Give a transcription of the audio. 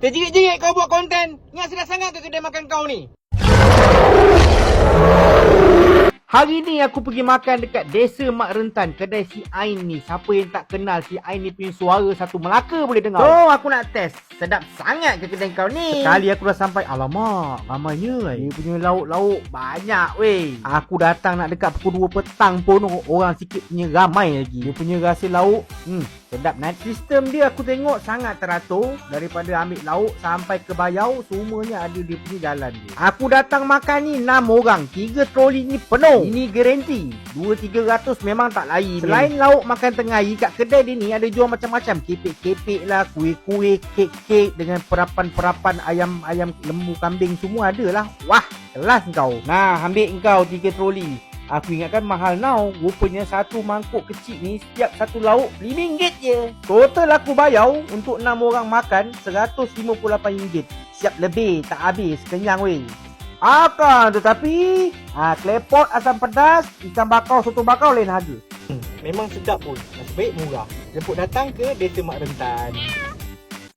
Terjerit-jerit kau buat konten. Ingat sedap sangat ke kedai makan kau ni? Hari ni aku pergi makan dekat Desa Mak Rentan, kedai si Ain ni. Siapa yang tak kenal si Ain ni punya suara satu Melaka boleh dengar. So aku nak test, sedap sangat ke kedai kau ni? Sekali aku dah sampai, alamak, ramainya. Dia punya lauk-lauk banyak weh. Aku datang nak dekat pukul 2 petang pun orang sikit punya ramai lagi. Dia punya rasa lauk, sedap night. Sistem dia aku tengok sangat teratur. Daripada ambil lauk sampai ke bayau, semuanya ada dia punya jalan dia. Aku datang makan ni 6 orang, 3 troli ni penuh. Ini garanti 2-300 memang tak lain. Selain lauk makan tengah hari, kat kedai dia ni ada jual macam-macam. Kepek-kepek lah, kuih-kuih, kek-kek dengan perapan-perapan ayam lembu kambing, semua ada lah. Wah, kelas kau. Nah, ambil kau 3 troli. Aku ingatkan mahal now. Rupanya satu mangkuk kecil ni setiap satu lauk RM5 je. Total aku bayar untuk 6 orang makan RM158. Siap lebih, tak habis, kenyang weh. Akan tetapi klepot asam pedas, ikan bakar, soto bakar lain harga. Memang sedap pun. Nasib baik murah. Jemput datang ke Desa Mak Rentan.